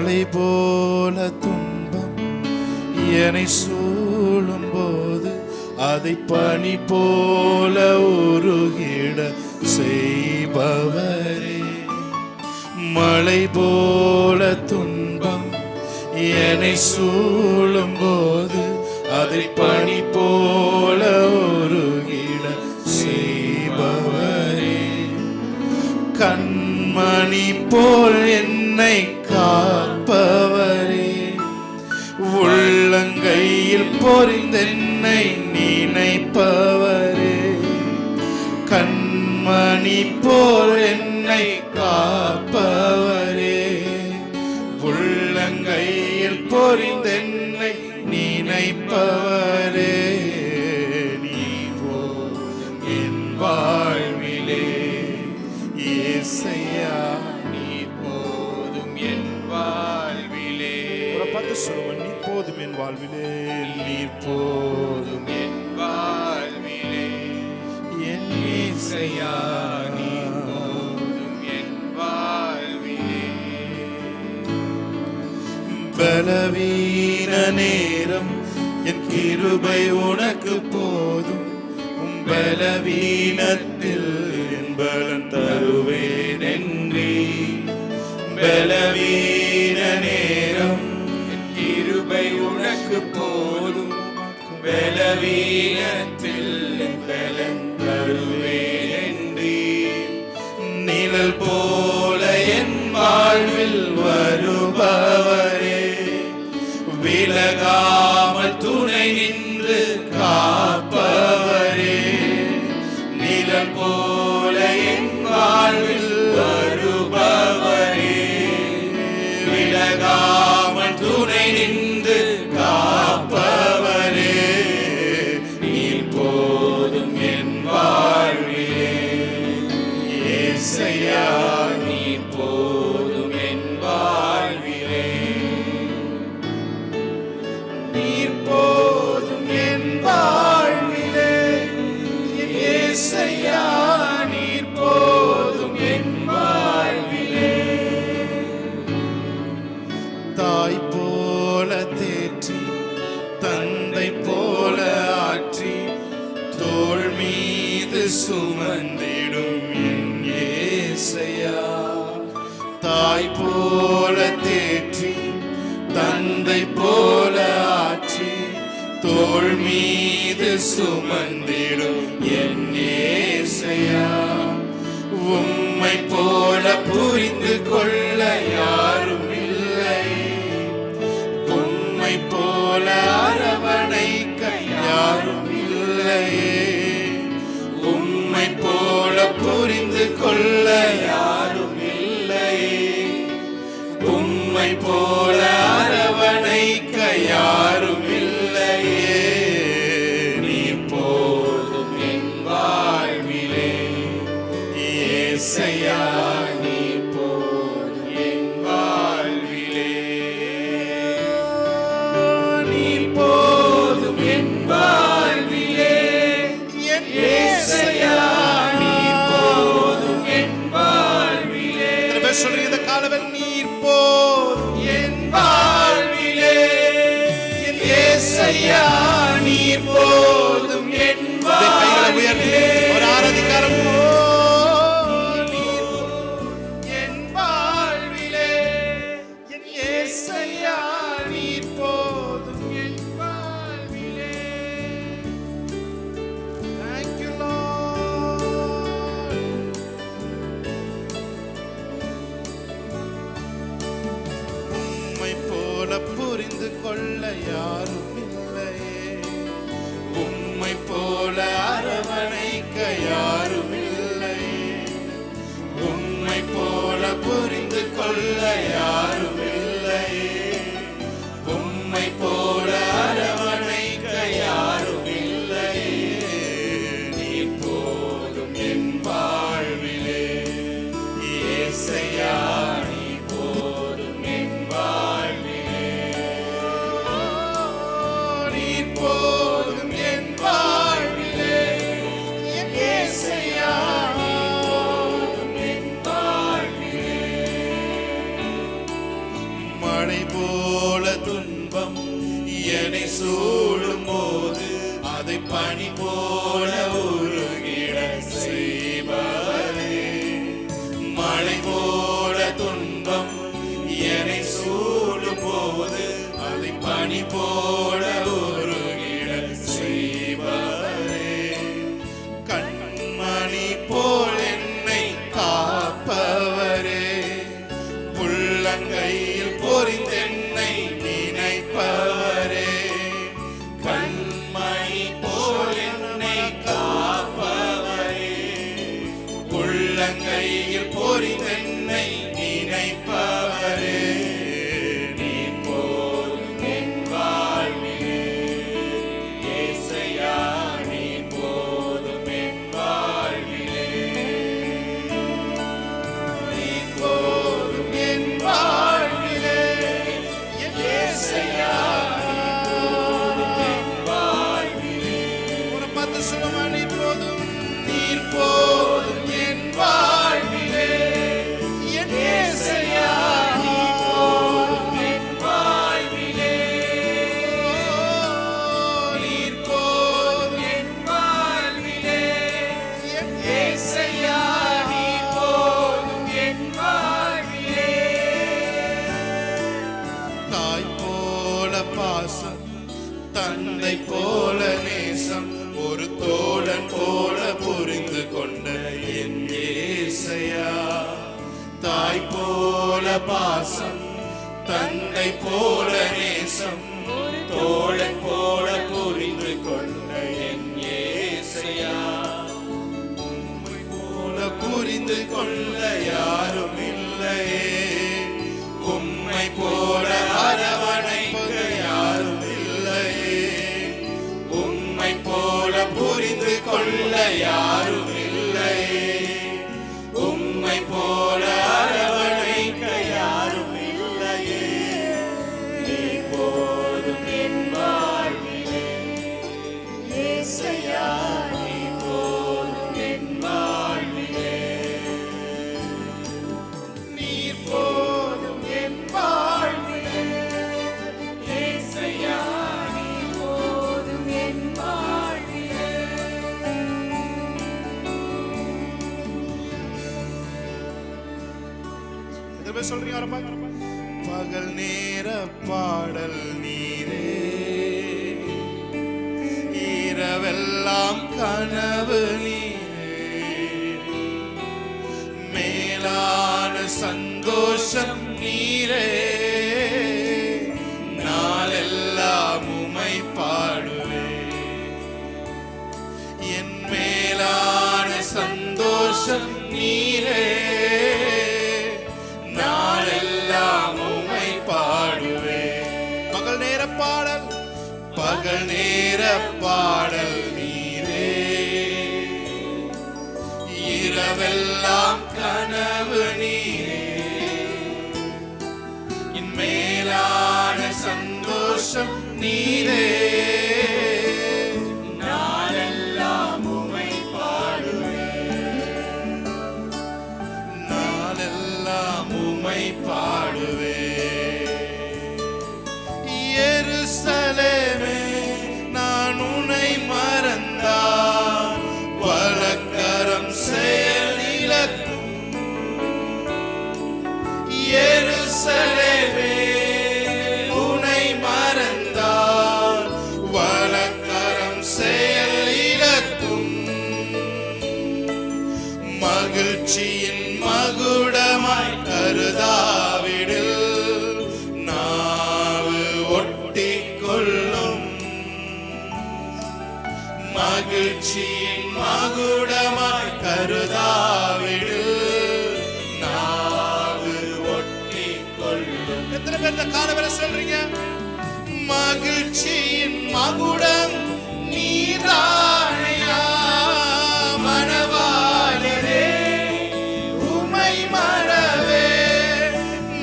மலை போல துன்பம் என்னை சூழும் போது அதை பனி போல உருகிட செய்பவரே. மலை போல துன்பம் என்னை சூழும் போது அதை பனி போல உருகிட செய்பவரே. கண்மணி போல் என்னை காப்பவரே. உள்ளங்கையில் பொறிந்தென்னை நினைப்பவரே. கண்மணி போல் என்னை காப்பவரே. உள்ளங்கையில் பொறிந்தென்னை நினைப்பவரே. நீ போதும் என் வாழ்விலே இயேசையா, நீ போதும் என் வாழ்விலே. பார்த்து சொல்லுவேன், நீ போதும் என் வாழ்விலே, நீ போதும் என் வாழ்விலே என் இயேசையா, நீ போதும் என் வாழ்விலே. பலவீன நேரம் என் கிருபை உனக்கு போதும். பலவீனத்தில் என் பலன் தருவேன் என்றே. பலவீன நேரம் என் கிருபை உனக்கு போதும். பலவீனத்தில் என் பலன் தருவேன் என்றே. நிழல் போல என் வாழ்வில் வருபவரே. விலகாமல் துணை நின்று காப்பவரே. நிழல் போல என் வாழ்வில் வருபவரே. விலகாமல் துணை நின்று காப்பவரே. நீ போதும் என் வாழ்விலே இயேசையா, நீ போதும் என் வாழ்விலே. நீர் போதும் என் வாழ்விலே இயேசையா, நீர் போதும் என் வாழ்விலே. தாய் போல தேற்றி தந்தை போல ஆற்றி தோள் மீது சுமந்திடும் என் இயேசையா. தாய் போல தேற்றி தந்தை போல ஆற்றி தோள் மீது சுமந்திடும் என் இயேசையா. உம்மை போல புரிந்து கொள்ள யாரும் இல்லை. உம்மை போல அரவணைக்க யாரும் இல்லையே. உம்மை போல புரிந்து கொள்ள யாரும் இல்லையே. உம்மை போல அரவணைக்க யாரும் இல்லையே. நீ போதும் என் வாழ்விலே இயேசையா, நீ போதும் என் வாழ்விலே. நீ போதும் என் வாழ்விலே இயேசையா, நீ போதும் என் வாழ்விலே. சொல்றீங்க இந்த காலவன், நீர் போதும் என் வாழ்விலே இயேசையா, நீர் போதும் என் வாழ்விலே. ஒரு ஆராதிக்காரம், நீர் என் வாழ்விலே இயேசையா, நீர் போதும் என் வாழ்விலே. Thank you Lord. உம்மை போல புரிந்து கொள்ள யாரும் இல்லையே. உம்மை போல அரவணைக்க யாரும் இல்லையே. உம்மை போல புரிந்து கொள்ள யாரும் இல்லையே. உம்மை போல அரவணைக்க யாரும் இல்லையே. நீ போதும் என் வாழ்விலே இயேசையா, நீ போதும் என் வாழ்விலே. நீ போதும் என் வாழ்விலே இயேசையா, நீ போதும் என் வாழ்விலே. பாசம், தந்தை போல நேசம், தோழன் போல புரிந்து கொண்ட என் இயேசையா. உம்மை போல புரிந்து கொள்ள யாரும் இல்லையே, உம்மை போல அரவணைக்க யாரும் இல்லையே, உம்மை போல புரிந்து கொள்ள யாரும் இல்லையே, உம்மை போல அரவணைக்க யாரும் இல்லையே. நீ போதும் என் வாழ்விலே இயேசையா, நீ போதும் என் வாழ்விலே. நீர் போதும் என் வாழ்விலே இயேசையா, நீ போதும் என் வாழ்விலே. எதுவே சொல்றீங்க வரப்பா? பகல் நேர பாடல் நீரே, இரவெல்லாம் கனவு நீரே, மேலான சந்தோஷம் நீரே, நாளெல்லாம் உம்மை பாடுவே. என் மேலான சந்தோஷம் நீரே, நாளெல்லாம் உம்மை பாடுவே. பகல் நேர பாடல், பகல் நேர பாடல் நீரே, இரவெல்லாம் கனவு நீரே, என் மேலான சந்தோஷம் நீரே, நாளெல்லாம் உம்மை பாடுவே, நாளெல்லாம் உம்மை பாடுவே. எருசலேமே, நான் உன்னை மறந்தால் வலக்கரம் செயலிழக்கும். எருசலேமே, உன்னை மறந்தால் வலக்கரம் செயலிழக்கும். மகிழ்ச்சியின் மகுடமாய் கருதாவிடில் நாவு ஒட்டிக் கொள்ளும். மகிழ்ச்சியின் மகுடமாய் கருதாவிடில் நாவு ஒட்டிக் கொள்ளும். எத்தனை பேர் இந்த காலவரை சொல்றீங்க? மகிழ்ச்சியின் மகுடம் நீதானையா மணவாளரே, உம்மை மறவே.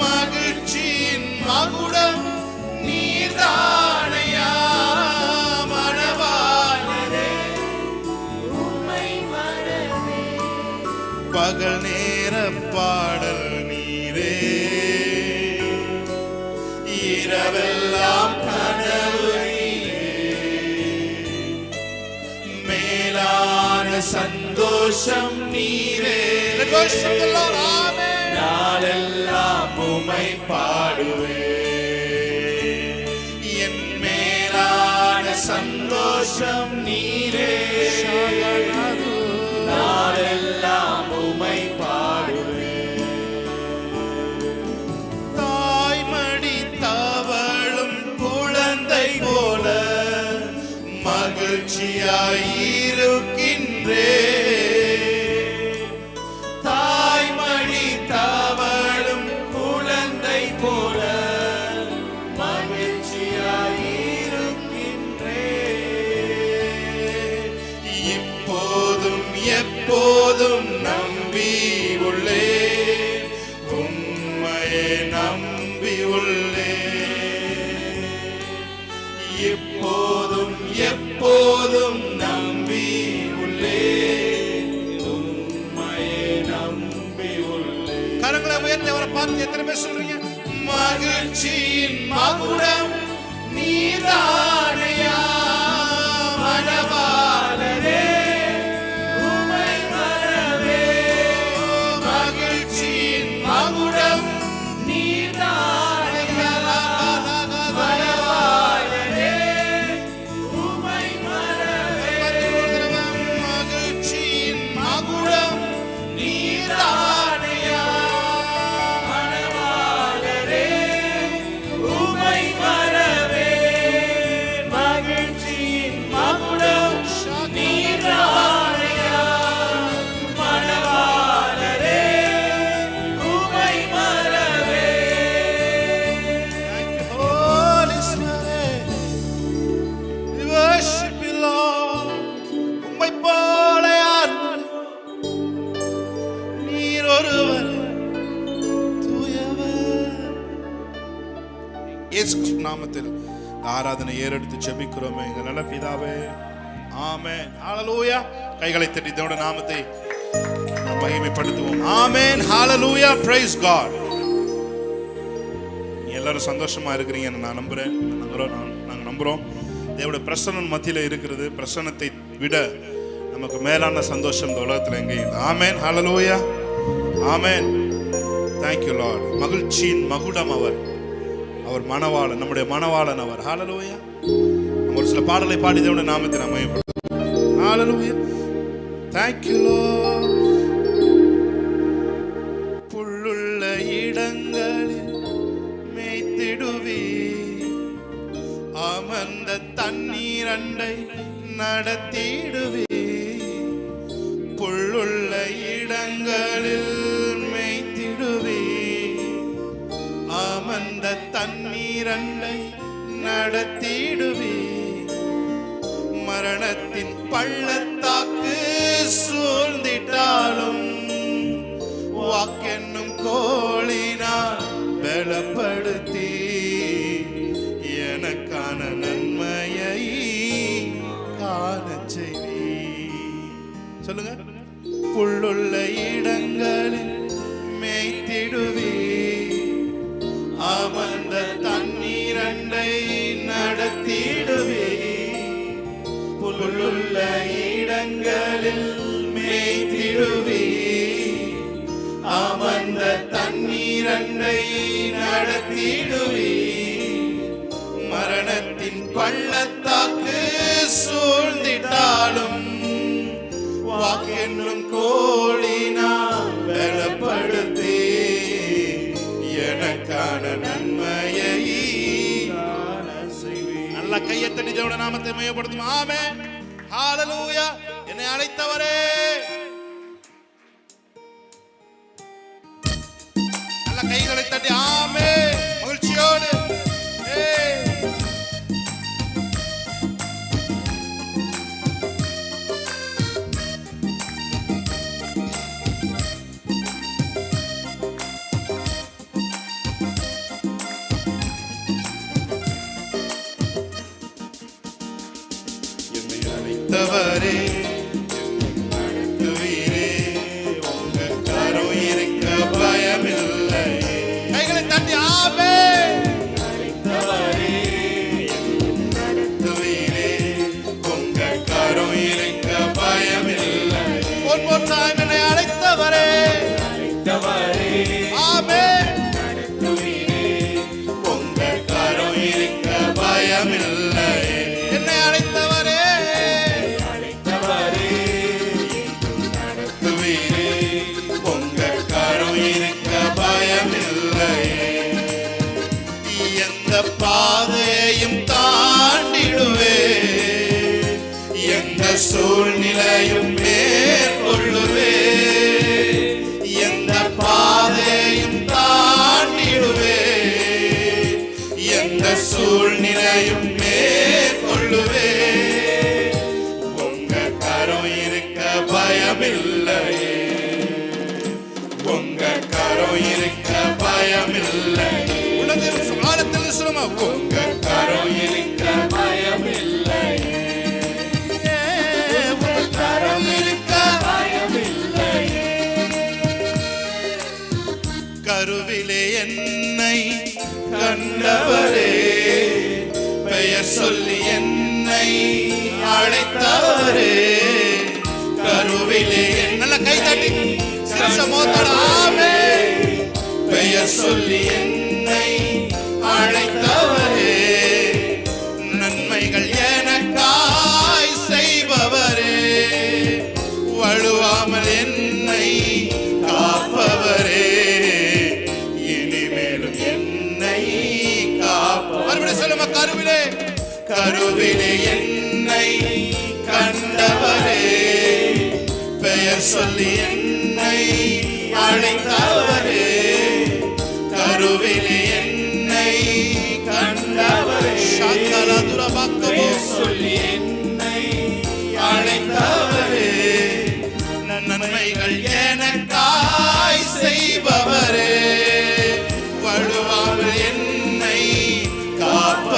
மகிழ்ச்சியின் மகுடம் நீதானையா மணவாளரே, உம்மை மறவே. பகல் நேர பாடல் நீரே, இரவெல்லாம் கனவு நீரே, மேலான சந்தோஷம் நீரே, நாளெல்லாம் உம்மை பாடுவே. என் மேலான சந்தோஷம் நீரே, நாளெல்லாம் உம்மை பாடுவே. தாய்மடி தவழும் குழந்தை போல மகிழ்ச்சியாயிருக்கின்றே. தாய்மடி தவழும் குழந்தை போல மகிழ்ச்சியாயிருக்கின்றே. இப்போதும் எப்போதும் நம்பி உள்ளே, உம்மையே நம்பி உள்ளே. இப்போதும் எப்போதும் நம்பி உள்ளே, உம்மையே நம்பி உள்ளே. கரங்களை உயர்த்தி அவரை பார்த்து எத்தனை பேர் சொல்றீங்க? மகிழ்ச்சியின் மகுடம் நீதானையா மணவாளரே, உம்மை மறவே. மகிழ்ச்சி நாமத்தில் ஆராதனை ஏறெடுத்து ஜெபிக்கிறோமே எங்கள் நல்ல பிதாவே, ஆமென். ஹல்லேலூயா. கைகளை தட்டி தேவனுடைய நாமத்தை மகிமைப்படுத்துவோம். ஆமென். ஹல்லேலூயா. Praise God. எல்லாரும் சந்தோஷமா இருக்கிறீங்கன்னு நான் நம்புறேன். நாங்கள் நம்புறோம். தேவனுடைய பிரசன்னம் மத்தியில் இருக்கிறது. பிரசன்னத்தை விட நமக்கு மேலான சந்தோஷம் இந்த உலகத்தில் எங்கேயும் இல்லை. Amen. Hallelujah. Amen. Thank you Lord. மகிழ்ச்சியின் மகுடம் அவர் மணவாளன், நம்முடைய மணவாளன் அவர். ஹல்லேலூயா. நம்ம ஒரு சில பாடலை பாடி தேவனுடைய நாமத்தை நாம் மகிமைப்படுத்துவோம். ஹல்லேலூயா. Thank you Lord. புல்லுள்ள இடங்களில் மேய்த்திடுவே, அமர்ந்த தண்ணீர் அண்டை நடத்திடுவே. புல்லுள்ள இடங்களில் மேய்த்திடுவே, அமர்ந்த தண்ணீர் அண்டை நடத்திடுவே. மரணத்தின் பள்ளத்தாக்கு சூழ்ந்திட்டாலும் வாக்கென்னும் கோலினால் பலப்படுத்தி எனக்கான நன்மையை காணச் செய்வி. சொல்லுங்க. புல்லுள்ள இடங்களில் மேய்த்திடுவே, அமர்ந்த தண்ணீர் அண்டை நடத்திடுவே. புல்லுள்ள இடங்களில் மேய்த்திடுவே, அமர்ந்த தண்ணீர் அண்டை நடத்திடுவே. மரணத்தின் பள்ளத்தாக்கு சூழ்ந்திட்டாலும் வாக்கென்னும் கோலினால் பலப்படுத்தி எனக்கான நன்மையை காணச் செய்வி. நல்ல கையை தட்டி தேவனுடைய நாமத்தை மகிமைப்படுத்தும். ஆமென். ஹல்லேலூயா. என்னை அழைத்தவரே, நல்ல கைகளை தட்டி ஆமென் மகிழ்ச்சியோடு. என்னை அழைத்தவரே, நடத்துவீரே, உங்க கரம் இருக்க பயமில்லை. கைகளை தட்டி ஆமென். அழைத்தவரே, நடத்துவீரே, உங்க கரம் இருக்க பயமில்லை. One more time. என்னை அழைத்தவரே, ஆமென். நடத்துவீரே, உங்க கரம் இருக்க பயமில்லை. என்னை அழைத்தவரே, நடத்துவீரே, உங்க கரம் இருக்க பயமில்லை. எந்த பாதையையும் தாண்டிடுவே, எந்த சூழ்நிலையும் மேற்கொள்ளுவே. எந்த பாதையையும் தாண்டிடுவே, எந்த சூழ்நிலையும் மேற்கொள்ளுவே. உங்க கரம் இருக்க பயமில்லையே, உங்க கரம் இருக்க பயமில்லை. உலகில் காலத்தில் சுரமா உங்க கரம் இருக்க பயமில்லை. உங்க கரம் இருக்க பயமில்லை. கருவிலே என்னை கண்டவரே, பெயர் சொல்லி என்னை அழைத்தவரே. கருவிலே நல்ல கை தட்டி சிரசமோத்தராமே. பெயர் சொல்லி என்னை அழைத்தவரே, நன்மைகள் எனக்காய் செய்பவரே. வழுவாமல் என்னை காப்பவரே, இனிமேலும் என்னை காப்பவர். மறுபடியும் சொல்லுமா. கருவிலே, கருவிலே என்னை கண்டவரே, பெயர் சொல்லி என்னை அழைத்தவரே. கருவிலே என்னை கண்டவரே, சொல்லி என்னை அழைத்தவரே. நன்மைகள் எனக்காய் செய்பவரே, வழுவாமல் என்னை காப்ப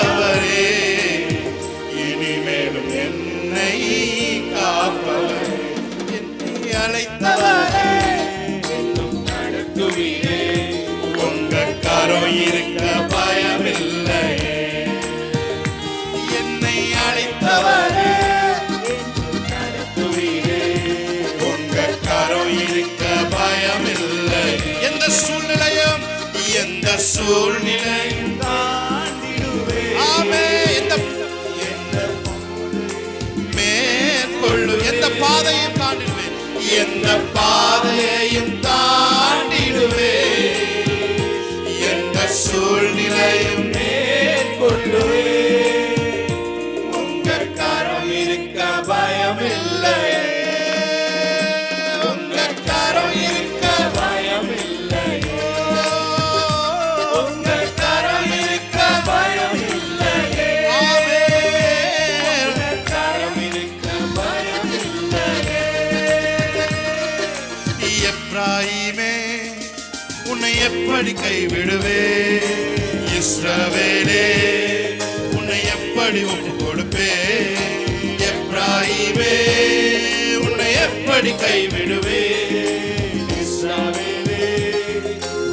சூழ்நிலையும் தாண்டிடுவேன். ஆமென். மேற்கொள்ளும் எந்த பாதையும் தாண்டிடுவேன். எந்த பாதையையும் தாண்டிடுவேன். எந்த சூழ்நிலையும் மேற்கொள்ளுவேன். உங்க கரம் இருக்க பயமில்லை. உங்க கரம் இருக்க பயமில்லை. உங்க கரம் இருக்க பயமில்லை. உங்க கரம் இருக்க பயமில்லை. எப்ராயிமே உன்னை எப்படி கைவிடுவே? இஸ்ரவேலே உன்னை எப்படி ஒப்பு கொடுப்பே? எப்ராயிமே உன்னை எப்படி கைவிடுவே? இஸ்ரவேலே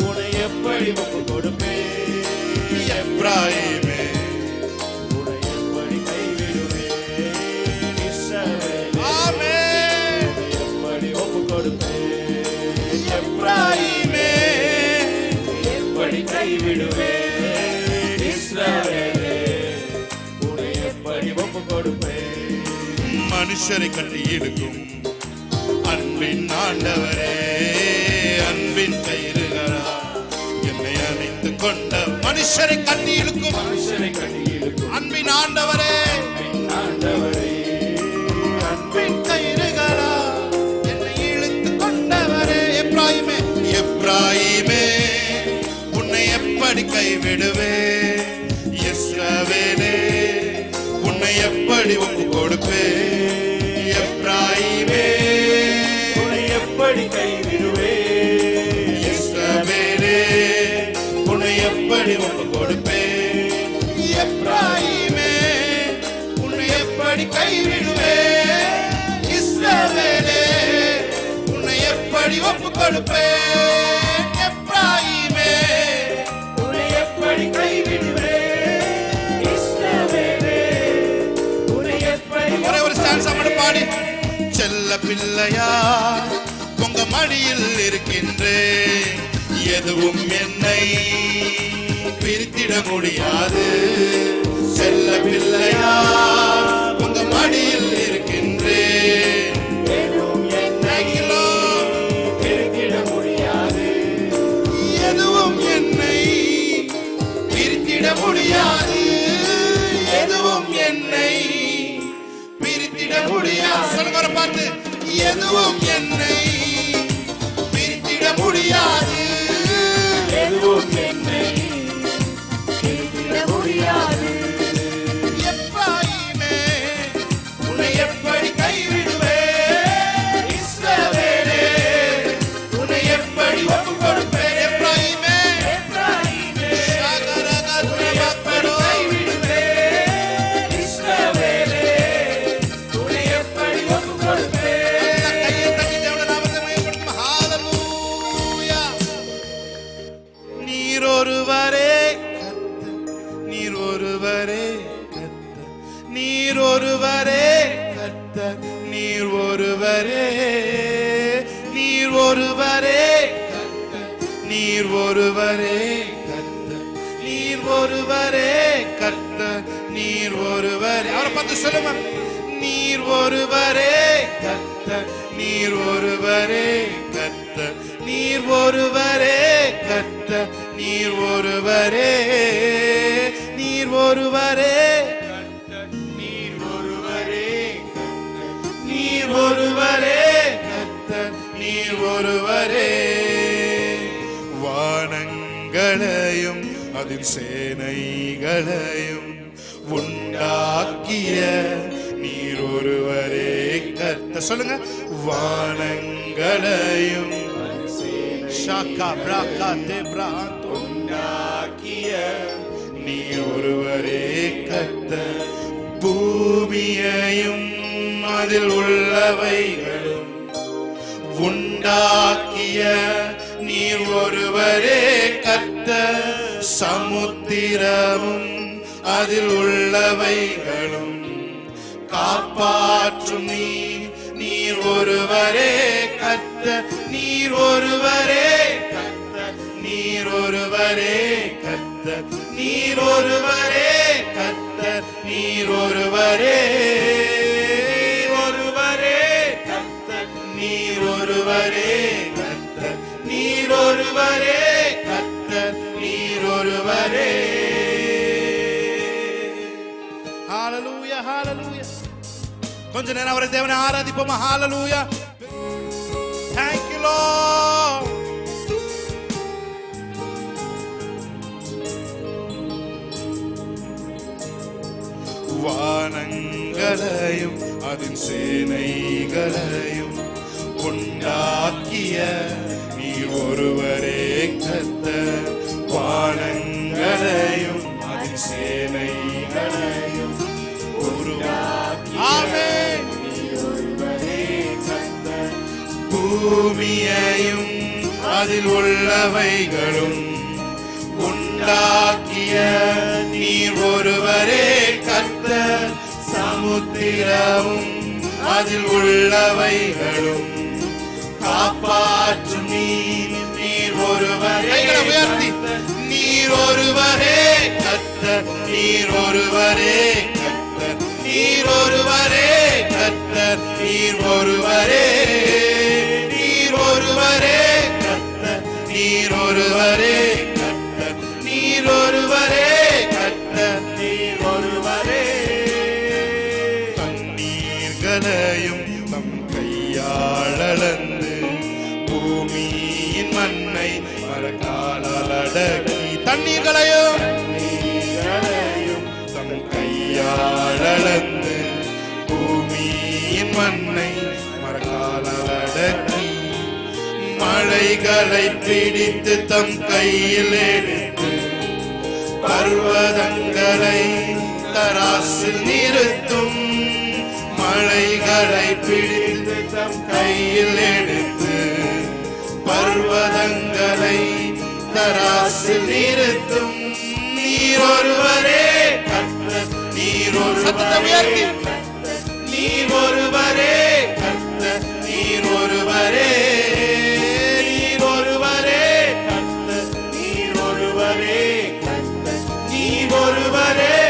உன்னை எப்படி ஒப்பு கொடுப்பே? எப்ராயிமே உன்னை எப்படி கைவிடுவே? இஸ்ரவேலே ஆமென் எப்படி ஒப்பு கொடுப்பே? எப்ராயிமே எப்படி கைவிடுவே? இஸ்ரவேலே உன்னை எப்படி ஒப்பு கொடுப்பே? மனுஷரை கட்டி இழுக்கும் அன்பின் ஆண்டவரே, அன்பின் கயிறுகளா என்னை அணைத்துக் கொண்ட மனுஷரை கட்டி இழுக்கும் அன்பின் ஆண்டவரே, அன்பின் கயிறுகளா என்னை இழுத்துக் கொண்டவரே. எப்ராயிமே எப்ராயிமே உன்னை எப்படி கைவிடுவே? இஸ்ரவேலே உன்னை எப்படி ஒப்பு கொடுப்பே? எப்ராயிமே உன்னை எப்படி கைவிடுவே? இஸ்ரவேலே உன்னை எப்படி ஒப்பு கொடுப்பே? எப்ராயிமே உன்னை எப்படி கைவிடுவே? இஸ்ரவேலே உன்னை எப்படி ஒப்பு கொடுப்பே? எப்ராயிமே உன்னை எப்படி கைவிடுவே? இஸ்ரவேலே உன்னை எப்படி ஒரே ஒரு ஸ்டான்ஸ் மட்டும் பாடி. செல்ல பிள்ளையா உங்க மடியில் இருக்கின்றேன், எதுவும் என்னை பிரித்திட முடியாது. செல்ல பிள்ளையா உங்க மடியில் இருக்கின்றேன், எதுவும் என்னை பிரித்திட முடியாது. எதுவும் என்னை பிரித்திட முடியாது. எதுவும் என்னை பிரித்திட முடியாது. சொல்லுங்க ஒரு பாட்டு. எதுவும் என்னை பிரித்திட முடியாது. எதுவும் என்னை பிரித்திட முடியாது. எப்ராயிமே உன்னை எப்படி கைவிடுவே? இஸ்ரவேலே உன்னை எப்படி ஒப்பு கொடுப்பே? எப்ராயிமே உன்னை எப்படி கைவிடுவே? இஸ்ரவேலே உன்னை எப்படி ஒப்பு கொடுப்பே? கையை தட்டி தேவனுடைய நாமத்தை மகிமைப்படுத்தும். ஹalleluya. நீர் ஒருவரே கர்த்தர், நீர் ஒருவரே கர்த்தர், நீர் ஒருவரே கர்த்தர், நீர் ஒருவரே, நீர் ஒருவரே கர்த்தர், நீர் ஒருவரே கர்த்தர், நீர் ஒருவரே கர்த்தர், நீர் ஒருவரே. அவரை பார்த்து சொல்லுங்க. நீர் ஒருவரே கர்த்தர், நீர் ஒருவரே கர்த்தர், நீர் ஒருவரே கர்த்தர், நீர் ஒருவரே, நீர் ஒருவரே கர்த்தர், நீர் ஒருவரே கர்த்தர், நீர் ஒருவரே கர்த்தர், நீர் ஒருவரே. வானங்களையும் அதில் சேனைகளையும் உண்டாக்கிய நீர் ஒருவரே கர்த்தர். சொல்லுங்க. வானங்களையும் உண்டாக்கிய நீர் ஒருவரே கர்த்தர், பூமியையும் அதில் உள்ளவைகளும் உண்டாக்கிய நீர் ஒருவரே கர்த்தர், சமுத்திரமும் அதில் உள்ளவைகளும் காப்பாற்றும் நீர் ஒருவரே கர்த்தர், நீர் ஒருவரே கர்த்தர், நீர் ஒருவரே நீர் ஒருவரே கர்த்தர், நீர் ஒருவரே, ஒருவரே கர்த்தர், நீர் ஒருவரே கர்த்தர், நீர் ஒருவரே கர்த்தர், நீர் ஒருவரே. ஹalleluya, ஹalleluya. கொஞ்ச நேரம் அவரை தேவனை ஆராதிப்போமா? ஹalleluya. Thank you Lord. வானங்களையும் அதன் சேனைகளையும் உண்டாக்கிய நீர் ஒருவரே கர்த்தர். வானங்களையும் அதன் சேனைகளையும் ஆமென். பூமியையும் அதில் உள்ளவைகளும் உண்டாக்கிய நீர் ஒருவரே கர்த்தர். சமுத்திரமும் அதில் உள்ளவைகளும் காப்பாற்றும் நீர் ஒருவரே கர்த்தர். நீர் ஒருவரே கர்த்தர், நீர் ஒருவரே கர்த்தர், நீர் ஒருவரே கர்த்தர், நீர் ஒருவரே, நீர் ஒருவரே கர்த்தர், நீர் ஒருவரே கர்த்தர், நீர் ஒருவரே கர்த்தர், நீர் ஒருவரே. தண்ணீர்களையும் தம் கையால் அளந்து பூமியின் மண்ணை மரக்காலால் அடக்கி, தண்ணீர்களையும் தம் கையால் அளந்து பூமியின் மண்ணை மரக்காலால் அடக்கி, மழைகளை பிடித்து தம் கையில் எடுத்து பர்வதங்களை தராசில் நிறுத்தும். மழைகளை பிடித்து தம் கையில் எடுத்து பர்வதங்களை தராசில் நிறுத்தும். நீர் ஒருவரே கர்த்தர், நீர் ஒருவரே, நீர் ஒருவரே கர்த்தர், நீர் ஒருவரே, நீர் ஒருவரே கர்த்தர், நீர் ஒருவரே கர்த்தர், நீர் ஒருவரே